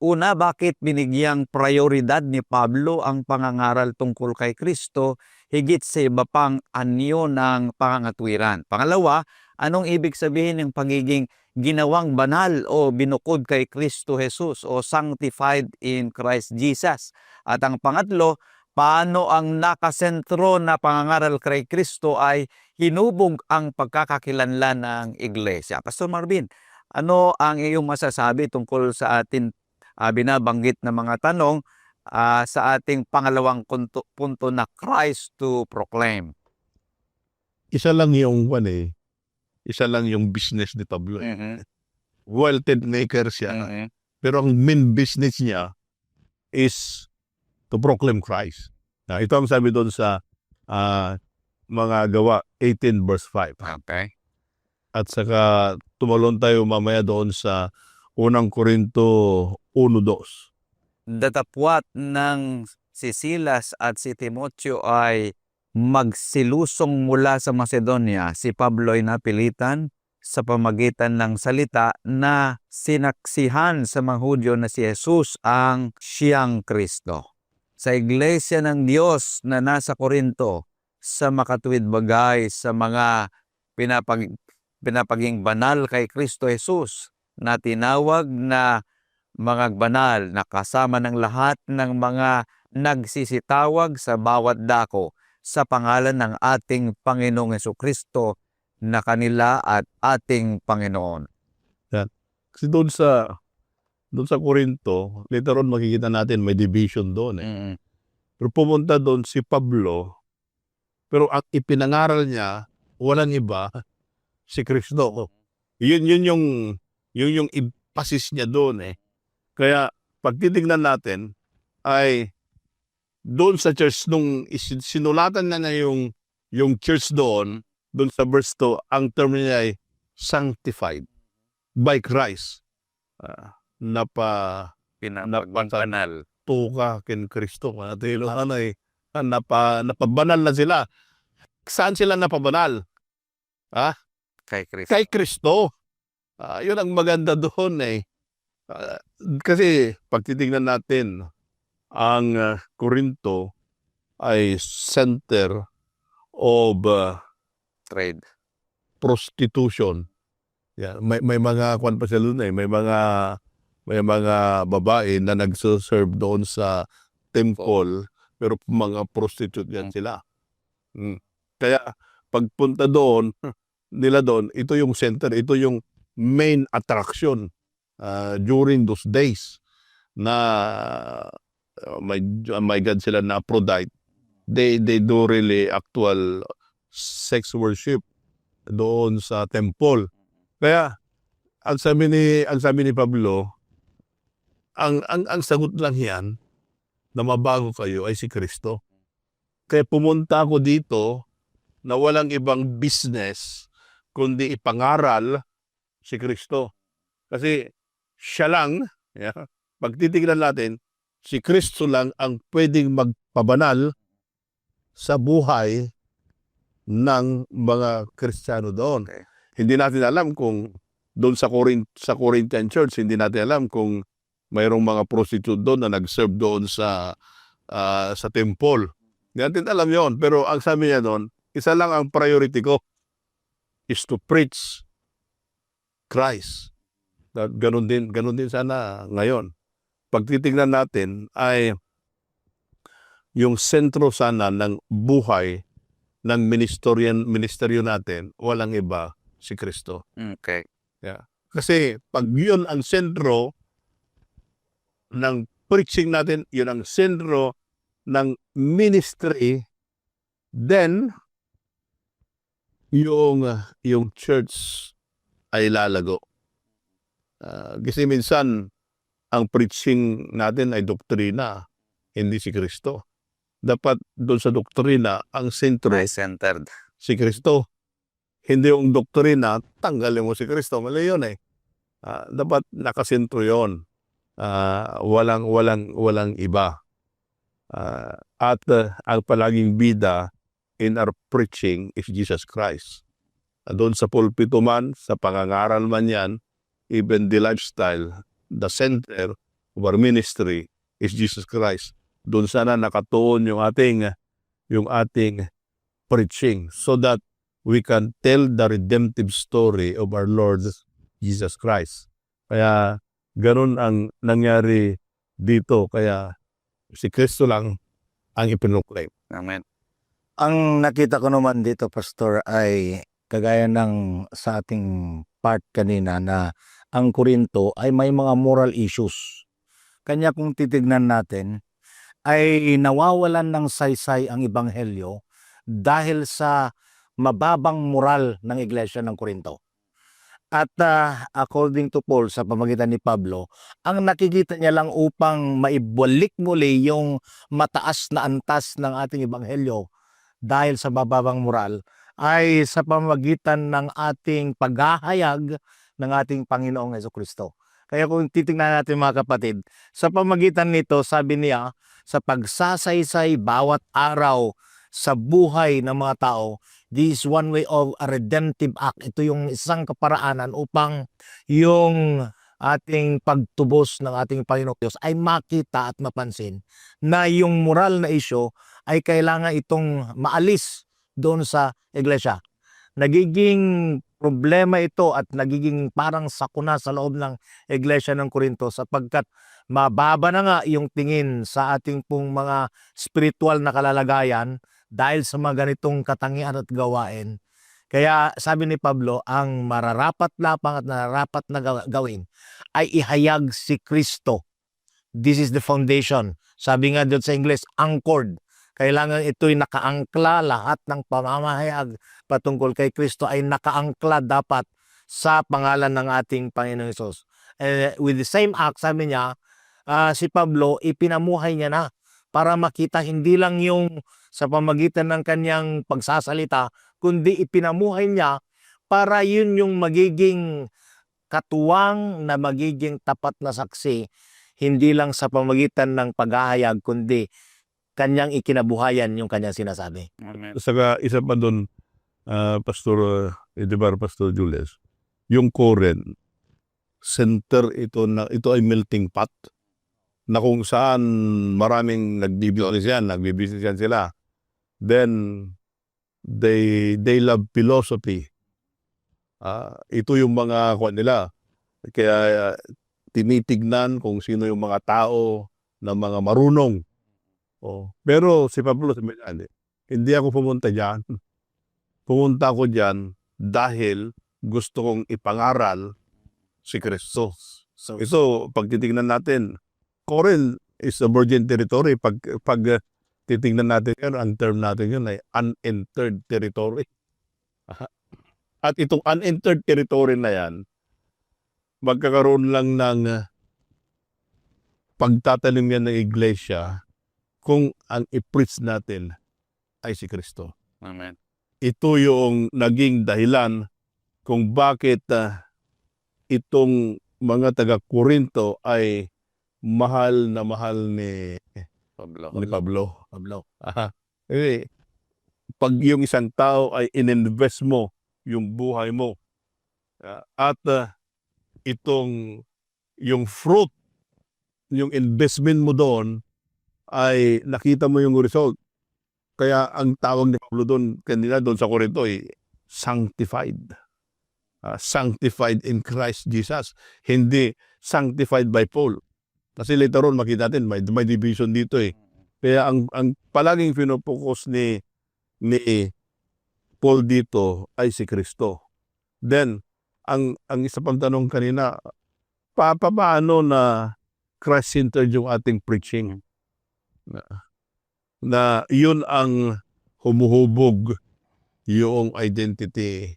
Una, bakit binigyang prioridad ni Pablo ang pangangaral tungkol kay Kristo higit sa iba pang anyo ng pangangatwiran? Pangalawa, anong ibig sabihin ng pagiging ginawang banal o binukod kay Kristo Jesus o sanctified in Christ Jesus? At ang pangatlo, paano ang nakasentro na pangangaral kay Kristo ay hinubog ang pagkakakilanlan ng iglesia? Pastor Marvin, ano ang iyong masasabi tungkol sa atin binabanggit na mga tanong sa ating pangalawang punto na Christ to proclaim? Isa lang yung isa lang yung business ni Pablo. Well, tent maker siya. Pero ang main business niya is to proclaim Christ. Ito ang sabi doon sa mga gawa 18 verse 5. Okay. At saka tumalon tayo mamaya doon sa unang Korinto 1:2. Datapwat ng si Silas at si Timoteo ay magsilusong mula sa Macedonia, si Pablo ay napilitan sa pamagitan ng salita na sinaksihan sa mga Hudyo na si Jesus ang siyang Kristo. Sa iglesia ng Diyos na nasa Korinto, sa makatuwid bagay sa mga pinapaging banal kay Kristo Jesus, na tinawag na mga banal na kasama ng lahat ng mga nagsisitawag sa bawat dako sa pangalan ng ating Panginoong Jesucristo na kanila at ating Panginoon. Kasi doon sa Korinto, later on makikita natin may division doon. Pero pumunta doon si Pablo, pero ang ipinangaral niya, walang iba, si Kristo. Yun yung emphasis niya doon. Kaya pag titignan natin, ay doon sa church, nung sinulatan na yung church doon sa verse 2, ang term niya ay sanctified by Christ. Pinapaging banal. tuka ken Kristo. Matilo napabanal na sila. Saan sila napabanal? Kay Kristo. Kay Kristo. Yun ang maganda doon eh. Kasi pag titingnan natin, ang Corinto ay center of Trade. prostitution. Yan. May mga kwan pa sila doon eh. May mga babae na nagsuserve doon sa temple, pero mga prostitute yan sila. Kaya pagpunta doon, nila doon, ito yung center, ito yung main attraction during those days na my God sila na Aphrodite. They do really actual sex worship doon sa temple. Kaya ang sabi ni Pablo, ang sagot lang yan na mabago kayo ay si Kristo. Kaya pumunta ako dito na walang ibang business kundi ipangaral si Kristo. Kasi siya lang, pag titignan natin, si Kristo lang ang pwedeng magpabanal sa buhay ng mga Kristiyano doon. Okay. Hindi natin alam kung doon sa Corinthian Church, hindi natin alam kung mayroong mga prostitute doon na nag-serve doon sa temple. Hindi natin alam yon. Pero ang sabi niya doon, isa lang ang priority ko is to preach Christ. Ganon din sana ngayon. Pag titignan natin ay yung sentro sana ng buhay ng ministeryo natin, walang iba, si Kristo. Okay. Kasi pag yun ang sentro ng preaching natin, yun ang sentro ng ministry, then yung church ay lalago. Kasi minsan ang preaching natin ay doktrina, hindi si Kristo. Dapat doon sa doktrina ang sentro Christ-centered. si Kristo. Hindi yung doktrina, tanggalin mo si Kristo. Mali yun eh. Dapat nakasentro yun. Walang iba. At ang palaging bida in our preaching is Jesus Christ. Doon sa pulpito man, sa pangangaral man yan, even the lifestyle, the center of our ministry is Jesus Christ. Doon sana nakatuon yung ating preaching so that we can tell the redemptive story of our Lord Jesus Christ. Kaya ganun ang nangyari dito. Kaya si Kristo lang ang ipinoclaim. Amen. Ang nakita ko naman dito, Pastor, ay kagaya ng sa ating part kanina na ang Korinto ay may mga moral issues. Kanya kung titignan natin, ay nawawalan ng saysay ang Ebanghelyo dahil sa mababang moral ng Iglesia ng Korinto. At according to Paul, sa pamagitan ni Pablo, ang nakikita niya lang upang maibalik muli yung mataas na antas ng ating Ebanghelyo dahil sa mababang moral ay sa pamagitan ng ating paghahayag ng ating Panginoong Jesucristo. Kaya kung titingnan natin mga kapatid, sa pamagitan nito, sabi niya, sa pagsasaysay bawat araw sa buhay ng mga tao, this is one way of a redemptive act. Ito yung isang kaparaanan upang yung ating pagtubos ng ating Panginoong Diyos ay makita at mapansin na yung moral na isyo ay kailangan itong maalis doon sa iglesia. Nagiging problema ito at nagiging parang sakuna sa loob ng iglesia ng Korinto sapagkat mababa na nga yung tingin sa ating pong mga spiritual na kalalagayan dahil sa mga ganitong katangian at gawain. Kaya sabi ni Pablo, ang mararapat lapang at nararapat na gawin ay ihayag si Kristo. This is the foundation. Sabi nga doon sa English, anchored. Kailangan ito'y nakaangkla, lahat ng pamamahayag patungkol kay Kristo ay nakaangkla dapat sa pangalan ng ating Panginoong Hesus. With the same act, sabi niya, si Pablo, ipinamuhay niya na para makita hindi lang yung sa pamagitan ng kanyang pagsasalita, kundi ipinamuhay niya para yun yung magiging katuwang na magiging tapat na saksi hindi lang sa pamagitan ng paghahayag, kundi kanyang ikinabuhayan yung kanyang sinasabi. Amen. Saka isa pa doon, Pastor Edmar, Pastor Jules, yung Corinth, center ito ay melting pot na kung saan maraming nagbibusiness yan sila. Then, they love philosophy. Ito yung mga kuwan nila. Kaya tinitignan kung sino yung mga tao na mga marunong. Pero si Pablo, hindi ako pumunta dyan. Pumunta ako dyan dahil gusto kong ipangaral si Kristo. So, ito, pag titignan natin, Corinth is a virgin territory. Pag titignan natin yun, ang term natin yun ay unentered territory. At itong unentered territory na yan, magkakaroon lang ng pagtatanim yan ng iglesia kung ang i-preach natin ay si Kristo. Amen. Ito yung naging dahilan kung bakit itong mga taga-Korinto ay mahal na mahal ni Pablo. Pag yung isang tao ay ininvest mo yung buhay mo at itong yung fruit, yung investment mo doon ay nakita mo yung result. Kaya ang tawag ni Pablo doon, kanina doon sa Corinto ay sanctified. Sanctified in Christ Jesus. Hindi sanctified by Paul. Kasi later on, makita natin, may division dito eh. Kaya ang palaging pinopokus ni Paul dito ay si Kristo. Then, ang isa pang tanong kanina, paano na Christ-centered yung ating preaching? Na yun ang humuhubog yung identity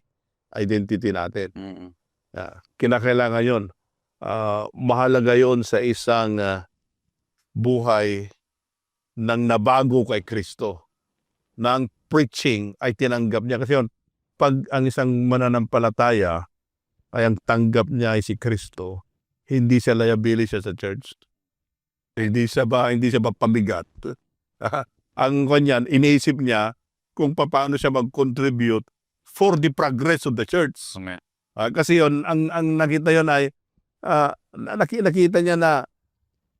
natin. Kinakailangan yun. Mahalaga yun sa isang buhay ng nabago kay Kristo. Na ang preaching ay tinanggap niya. Kasi yun, pag ang isang mananampalataya ay ang tanggap niya ay si Kristo, hindi siya liability sa church. Hindi siya pabigat. Ang kanyan, iniisip niya kung paano siya mag-contribute for the progress of the church. Amen. Kasi yun, ang nakita yun ay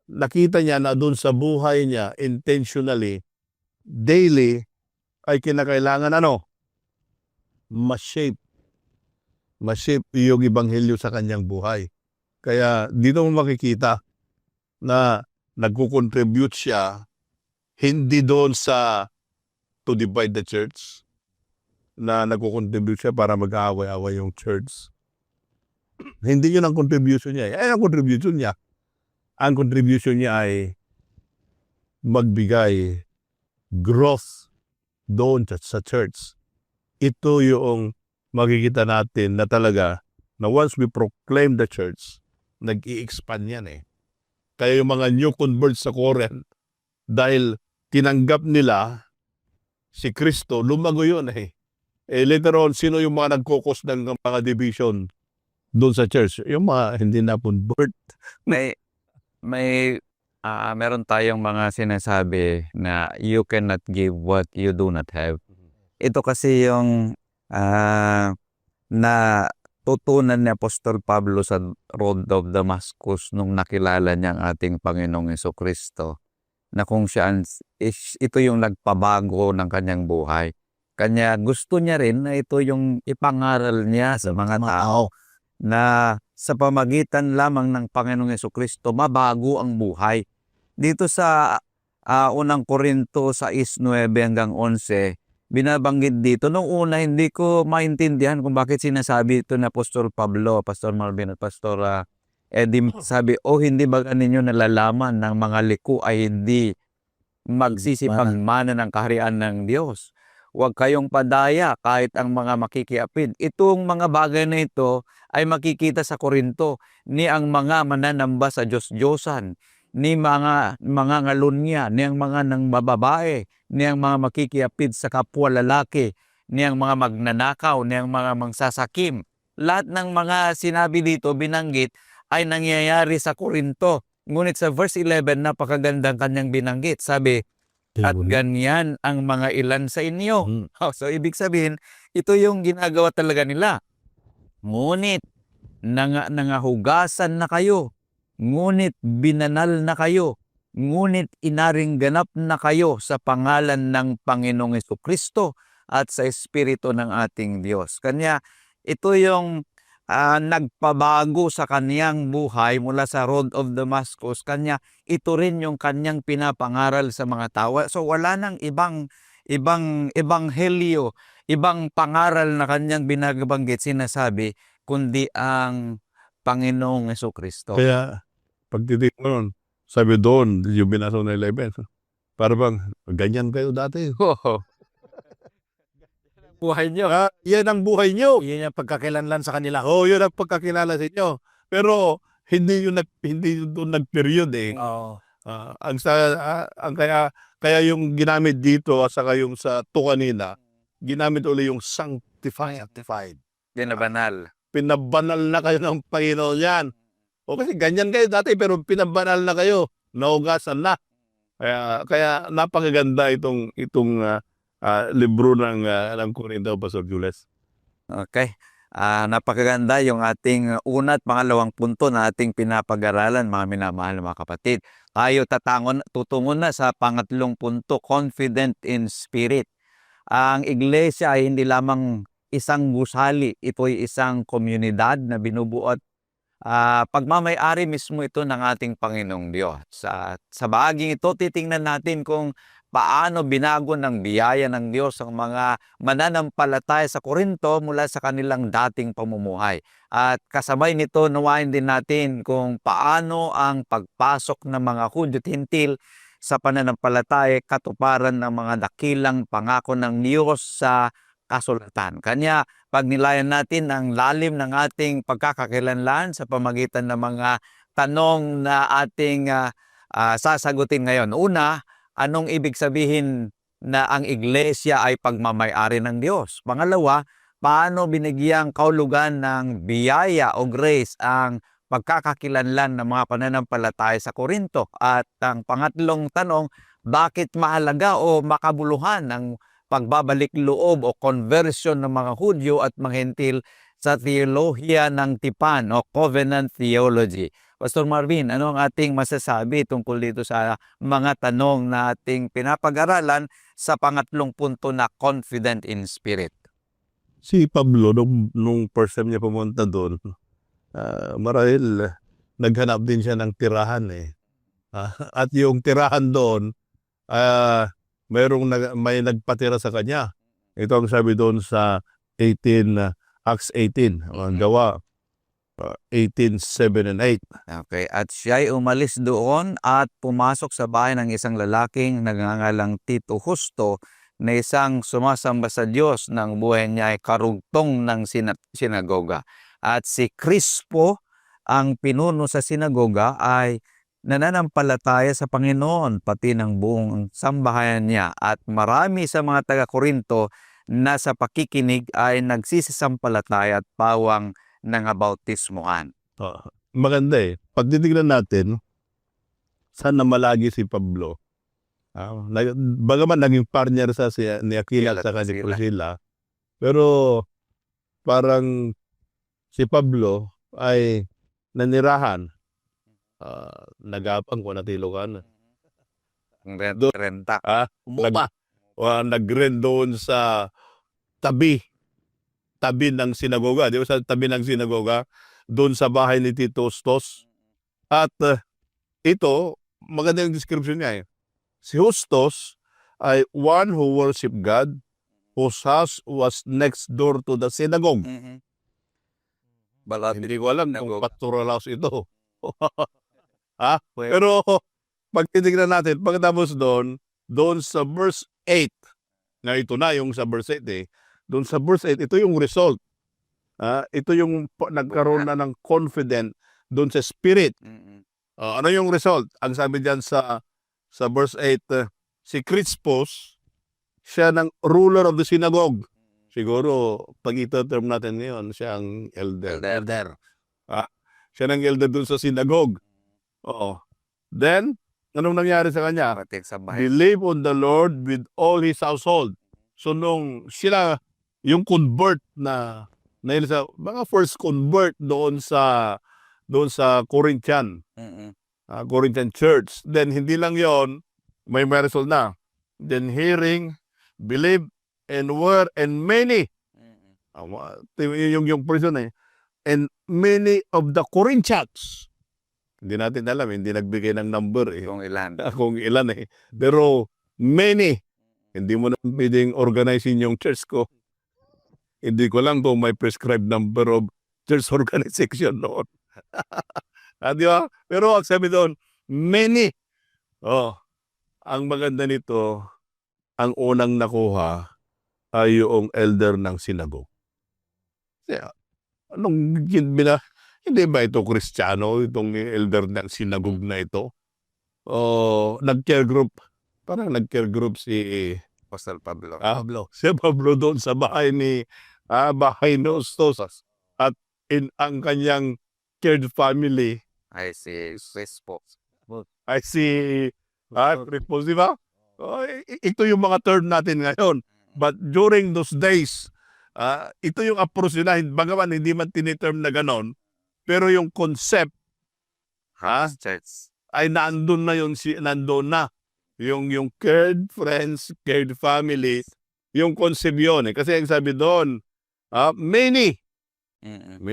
nakita niya na doon sa buhay niya intentionally, daily, ay kinakailangan ma-shape yung ebanghelyo sa kanyang buhay. Kaya dito mo makikita na nagko-contribute siya hindi doon sa to divide the church, na nagko-contribute siya para mag-aaway-away yung church. Hindi yun ang contribution niya. Ang contribution niya. Ang contribution niya ay magbigay growth doon sa church. Ito yung makikita natin na talaga na once we proclaim the church, nag-i-expand yan eh. Kaya yung mga new converts sa Corinth, dahil tinanggap nila si Kristo, lumago yun eh. Later on, sino yung mga nagkukos ng mga division doon sa church? Yung mga hindi na convert. Meron tayong mga sinasabi na you cannot give what you do not have. Ito kasi yung na tutunan ni Apostol Pablo sa Road of Damascus nung nakilala niya ang ating Panginoong Jesucristo, na kung ito yung nagpabago ng kanyang buhay. Kanya gusto niya rin na ito yung ipangaral niya sa mga tao na sa pamagitan lamang ng Panginoong Jesucristo mabago ang buhay. Dito sa unang Korinto 6:9-11, binabanggit dito. Nung una, hindi ko maintindihan kung bakit sinasabi ito na Apostol Pablo, Pastor Marvin at Pastor Edim. Sabi, hindi ba ninyo nalalaman ng mga liko ay hindi magsisipagmana ng kaharian ng Diyos? Huwag kayong padaya kahit ang mga makikiapid. Itong mga bagay na ito ay makikita sa Korinto ni ang mga mananamba sa Diyos-Diyosan, ni mga ngalunya, ni ang mga nang bababae, ni ang mga makikiapid sa kapwa lalaki, ni ang mga magnanakaw, ni ang mga mangsasakim. Lahat ng mga sinabi dito, binanggit, ay nangyayari sa Korinto. Ngunit sa verse 11, napakagandang kanyang binanggit. Sabi, at ganyan ang mga ilan sa inyo. Hmm. Oh, so ibig sabihin, ito yung ginagawa talaga nila. Ngunit nangahugasan na kayo, ngunit binanal na kayo, ngunit inaring ganap na kayo sa pangalan ng Panginoong Jesucristo at sa Espiritu ng ating Diyos. Kanya, ito yung nagpabago sa kaniyang buhay mula sa Road of Damascus. Kanya, ito rin yung kanyang pinapangaral sa mga tao. So wala nang ibang ebanghelyo, ibang pangaral na kanyang binabanggit, sinasabi, kundi ang Panginoong Jesucristo. Kaya, pag titignan mo nun, sabi doon, yung binasa na 11, para bang, ganyan kayo dati. Buhay niyo. Yan ang buhay nyo. Yun yung pagkakilanlan sa kanila. Yun ang pagkakilala sa inyo. Pero, hindi yung doon nag-period eh. Oo. Ang kaya yung ginamit dito at saka yung sa kanina, ginamit uli yung sanctified. Binabanal. Pinabanal na kayo ng Panginoon yan. O kasi ganyan kayo dati pero pinabanal na kayo. Naugasan na. Kaya napakaganda itong libro ng Corinto, Pastor Jules. Okay. Napakaganda yung ating una at pangalawang punto na ating pinapag-aralan, mga minamahal na mga kapatid. Tayo tutungo na sa pangatlong punto, confident in spirit. Ang iglesia ay hindi lamang isang gusali, ito ay isang komunidad na binubuo at pagmamay-ari mismo ito ng ating Panginoong Diyos. Sa bahaging ito, titingnan natin kung paano binago ng biyaya ng Diyos ang mga mananampalataya sa Korinto mula sa kanilang dating pamumuhay. At kasabay nito, nawain din natin kung paano ang pagpasok ng mga Hudyo at Hintil sa pananampalataya katuparan ng mga dakilang pangako ng Diyos sa kasulatan. Kanya, pagnilayan natin ang lalim ng ating pagkakakilanlan sa pamagitan ng mga tanong na ating sasagutin ngayon. Una, anong ibig sabihin na ang iglesia ay pagmamay-ari ng Diyos? Pangalawa, paano binigyang kaulugan ng biyaya o grace ang pagkakakilanlan ng mga pananampalataya sa Korinto? At ang pangatlong tanong, bakit mahalaga o makabuluhan ang pagbabalik loob o conversion ng mga Hudyo at mga Hentil sa theolohiya ng tipan o covenant theology? Pastor Marvin, ano ang ating masasabi tungkol dito sa mga tanong na ating pinapag-aralan sa pangatlong punto na confident in spirit? Si Pablo, nung first time niya pumunta doon, marahil naghanap din siya ng tirahan eh. At yung tirahan doon, may nagpatira sa kanya. Ito ang sabi doon sa Acts 18, Gawa 18, 7 and 8. Okay, at siya'y umalis doon at pumasok sa bahay ng isang lalaking nagngangalang Tito Justo na isang sumasamba sa Diyos, ng buhay niya ay karugtong ng sinagoga. At si Crispo, ang pinuno sa sinagoga, ay nananampalataya sa Panginoon pati ng buong sambahayan niya. At marami sa mga taga-Korinto na sa pakikinig ay nagsisisampalataya at pawang nangabautismuhan. Maganda eh. Pag titignan natin, saan na malagi si Pablo? Bagaman naging partner ni Aquila at saka ni Priscilla, pero parang si Pablo ay nanirahan, nagapang kung natilukan. Renta. Nag-rent doon sa tabi ng sinagoga, di ba? Sa tabi ng sinagoga, doon sa bahay ni Tito Justus. At ito, maganda yung description niya eh. Si Justus ay one who worship God, whose house was next door to the synagogue. Hindi ko alam kung pastoral house ito. Pero pag titignan natin, pagkatapos doon sa verse 8, na ito na yung sa verse 8 eh, doon sa verse 8, ito yung result. Ito yung nagkaroon na ng confident doon sa spirit. Ano yung result? Ang sabi diyan sa verse 8, si Crispus, siya ng ruler of the synagogue. Siguro, pag ito-term natin ngayon, siya ang elder. Elder. Siya ng elder doon sa synagogue. Oo. Then, anong nangyari sa kanya? Pati sa bahay. Believe on the Lord with all his household. So nung sila, yung convert na yun sa mga first convert doon sa Corinthian, Mm-mm. Corinthian church. Then hindi lang yon, may result na. Then hearing, believe, and were, and many, yung person and many of the Corinthians. Hindi natin alam, hindi nagbigay ng number Kung ilan. kung ilan Pero many, hindi mo na pwedeng organizing yung church ko. Hindi ko lang kung may prescribed number of church organization noon. Di ba? Pero ang sabi doon, many. Ang maganda nito, ang unang nakuha ay yung elder ng synagogue. Anong hindi ba ito Kristiyano, itong elder ng synagogue na ito? Nag-care group. Parang nag-care group si Apostol Pablo. Pablo. si Pablo doon sa bahay ni Ostosas. At ang kanyang cared family Ay si Crispo. ay si Crispo, di ba? Ito yung mga term natin ngayon. But during those days, ito yung approach nila. Bagaman hindi man tiniterm na ganon, pero yung concept Church. ay nandun na nandun na. Yung cared friends, cared family, yung concept yun. Kasi ang sabi doon, many Mm-mm.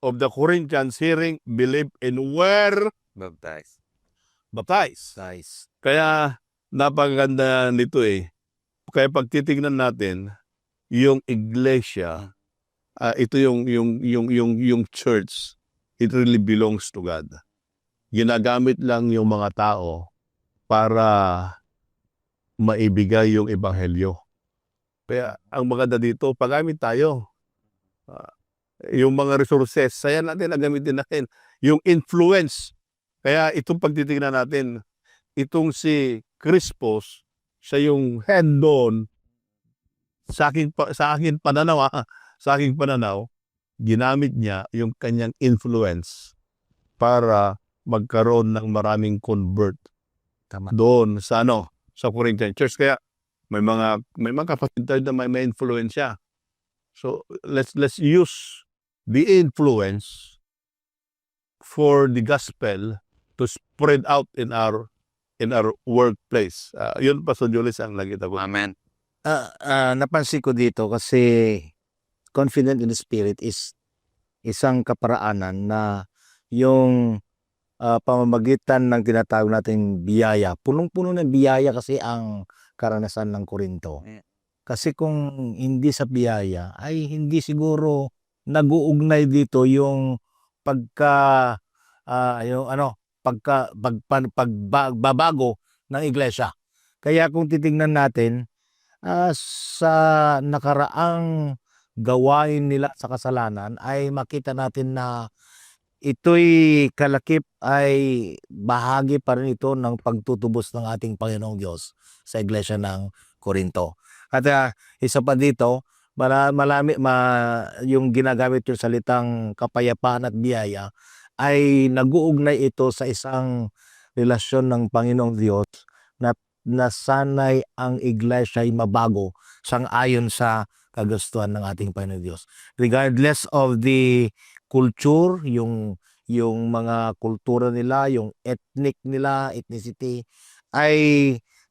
of the Corinthians hearing, believe, and were Baptized. baptized. Guys. Kaya napakaganda nito Kaya pag titingnan natin yung iglesia, ito yung church, it really belongs to God. Ginagamit lang yung mga tao para maibigay yung ebanghelyo. Kaya ang maganda dito, paggamit tayo. Yung mga resources, saya natin ang gamitin natin. Yung influence. Kaya itong pagtitingnan natin, itong si Crispus, siya yung head doon, sa aking pananaw, ginamit niya yung kanyang influence para magkaroon ng maraming convert Tama. doon sa sa Corinthian Church. Kaya may mga kapatid tayo na may influensya. So let's use the influence for the gospel to spread out in our workplace. Yun Pastor Julius ang nakita ko. Amen. Napansin ko dito kasi confident in the spirit is isang kaparaanan na yung pamamagitan ng tinatawag nating biyaya. Punong-puno ng biyaya kasi ang karanasan ng Korinto. Yeah. Kasi kung hindi sa biyaya, ay hindi siguro nag-uugnay dito yung pagbabago ng iglesia. Kaya kung titingnan natin, sa nakaraang gawain nila sa kasalanan, ay makita natin na ito'y kalakip ay bahagi pa rin ito ng pagtutubos ng ating Panginoong Diyos sa iglesia ng Korinto. At isa pa dito, yung ginagamit yung salitang kapayapaan at biyaya ay nag-uugnay ito sa isang relasyon ng Panginoong Diyos na sanay ang iglesia ay mabago sang-ayon sa kagustuhan ng ating Panginoong Diyos. Regardless of the culture, yung mga kultura nila, yung ethnicity, ay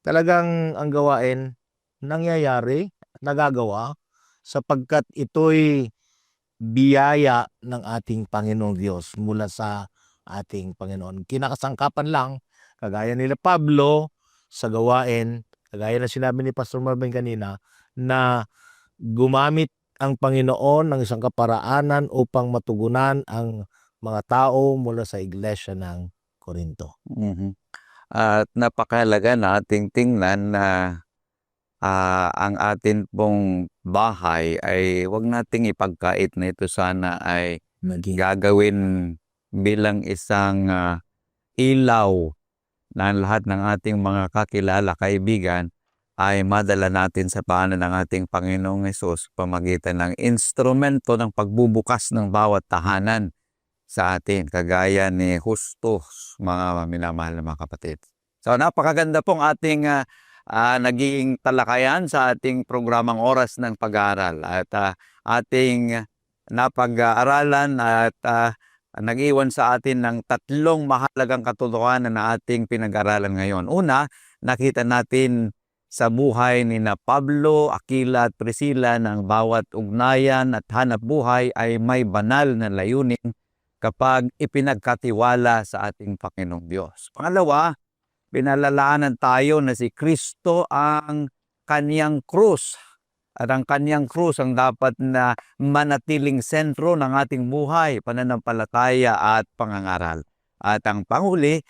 talagang ang gawain nangyayari, nagagawa, sapagkat ito'y biyaya ng ating Panginoong Diyos mula sa ating Panginoon. Kinakasangkapan lang, kagaya nila Pablo, sa gawain, kagaya na sinabi ni Pastor Marvin kanina, na gumamit ang Panginoon ng isang kaparaanan upang matugunan ang mga tao mula sa iglesia ng Korinto. Mhm. At napakahalaga na ating tingnan na ang atin pong bahay ay wag nating ipagkait na ito sana ay gagawin bilang isang ilaw na lahat ng ating mga kakilala, kaibigan ay madala natin sa paanan ng ating Panginoong Hesus pamagitan ng instrumento ng pagbubukas ng bawat tahanan sa atin, kagaya ni Justus, mga minamahal na mga kapatid. So napakaganda pong ating naging talakayan sa ating programang Oras ng Pag-aaral at ating napag-aaralan at nag-iwan sa atin ng tatlong mahalagang katotohanan na ating pinag-aralan ngayon. Una, nakita natin sa buhay ni na Pablo, Aquila at Priscilla ng bawat ugnayan at hanap buhay ay may banal na layunin kapag ipinagkatiwala sa ating Panginoong Diyos. Pangalawa, pinalalaanan tayo na si Kristo ang kanyang krus. At ang kanyang krus ang dapat na manatiling sentro ng ating buhay, pananampalataya at pangangaral. At ang panghuli,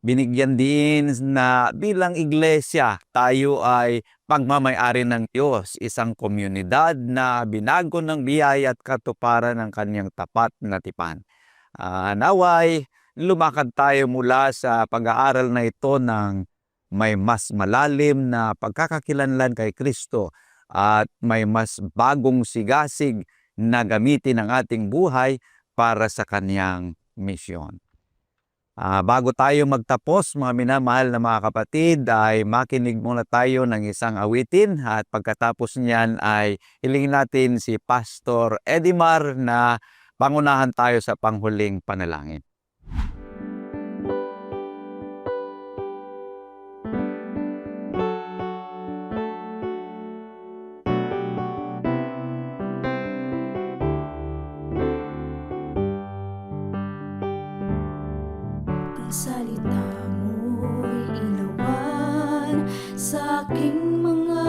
binigyan din na bilang iglesia, tayo ay pagmamay-ari ng Diyos, isang komunidad na binago ng biyaya at katuparan ng kanyang tapat na tipan. Naway, lumakad tayo mula sa pag-aaral na ito ng may mas malalim na pagkakakilanlan kay Kristo at may mas bagong sigasig na gamitin ang ating buhay para sa kanyang misyon. Bago tayo magtapos, mga minamahal na mga kapatid, ay makinig muna tayo ng isang awitin at pagkatapos niyan ay hilingin natin si Pastor Edimar na pangunahan tayo sa panghuling panalangin. Ang salita mo'y ilawan sa aking mga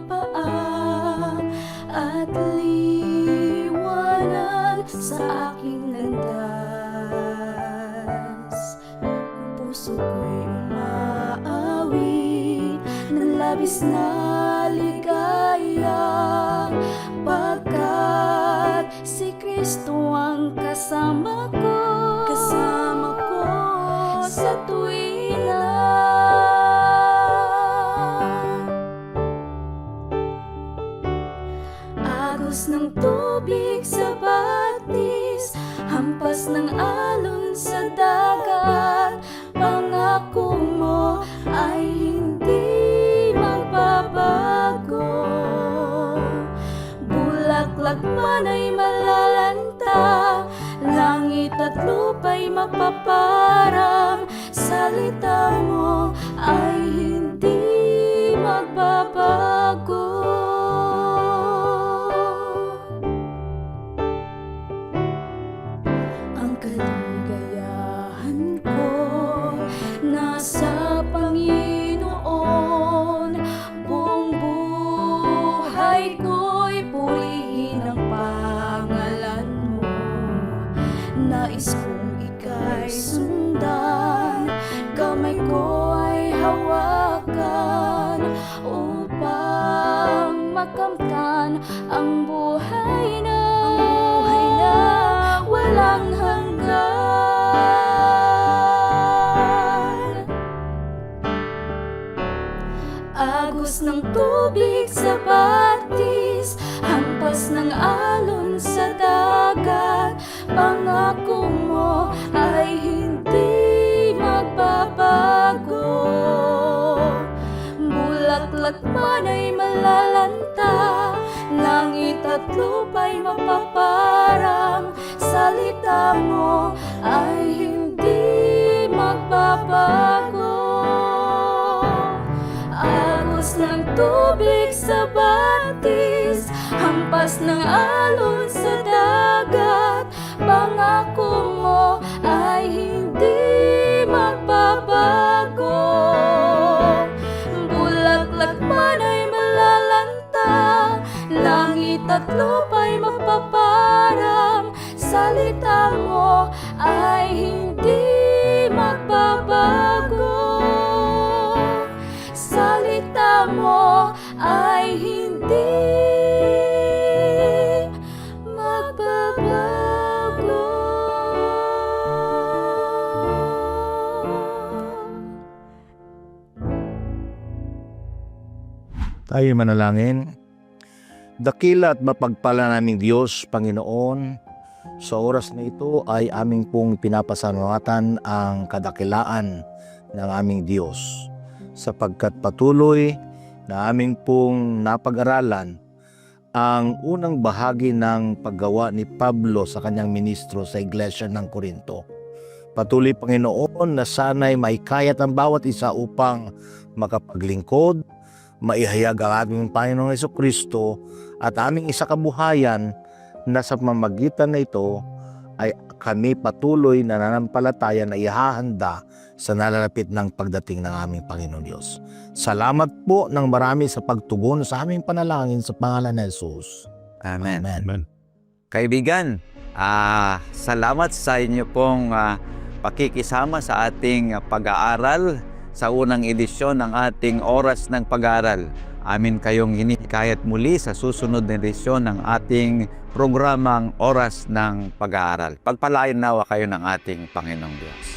paa at liwanag sa aking landas. Ang puso ko'y umaawit ng labis na ligaya pagkat si Kristo ang kasama ko sa tuwina. Agos ng tubig sa batis, hampas ng alon sa dagat, pangako mo ay hindi magbabago. Bulaklak man ay malalanta, langit at lupa'y mapaparang, salita mo ay hindi magbabago. Ang kaligayahan ko nasa Panginoon, buong buhay ko'y purihin ang pangalan mo. Nais kong ika'y sundan, kamay ko ay hawakan upang makamtan ang buhay na walang hanggan. Agos ng tubig sa batis, hampas ng alon sa dagat, pangako mo ay hindi magbabago. Bulaklak man ay malalanta, langit at lupa'y mapaparang, salita mo ay hindi magbabago. Agos ng tubig sa batis, hampas ng alon sa dagat, pangako mo ay hindi magbabago. Bulaklak man ay malalanta, langit at lupa'y mapaparang, salita mo ay hindi magbabago. Salita mo ay hindi magbabago. Tayo manalangin. Dakila at mapagpala naming Diyos, Panginoon, Sa oras na ito ay aming pong pinapasalamatan ang kadakilaan ng aming Diyos sapagkat patuloy na aming pong napag-aralan ang unang bahagi ng paggawa ni Pablo sa kanyang ministro sa Iglesia ng Corinto. Patuloy, Panginoon, na sana'y maikayat ang bawat isa upang makapaglingkod, maihayag ang aming Panginoong Jesucristo at aming isa kabuhayan na sa pamamagitan na ito ay kami patuloy na nananampalataya na ihahanda sa nalalapit ng pagdating ng aming Panginoon Diyos. Salamat po ng marami sa pagtugon sa aming panalangin sa pangalan ni Jesus. Amen. Amen. Amen. Kaibigan, salamat sa inyo pong pakikisama sa ating pag-aaral sa unang edisyon ng ating oras ng pag-aaral. Amin kayong hinikayat muli sa susunod na edisyon ng ating programang Oras ng Pag-aaral. Pagpalain nawa kayo ng ating Panginoong Diyos.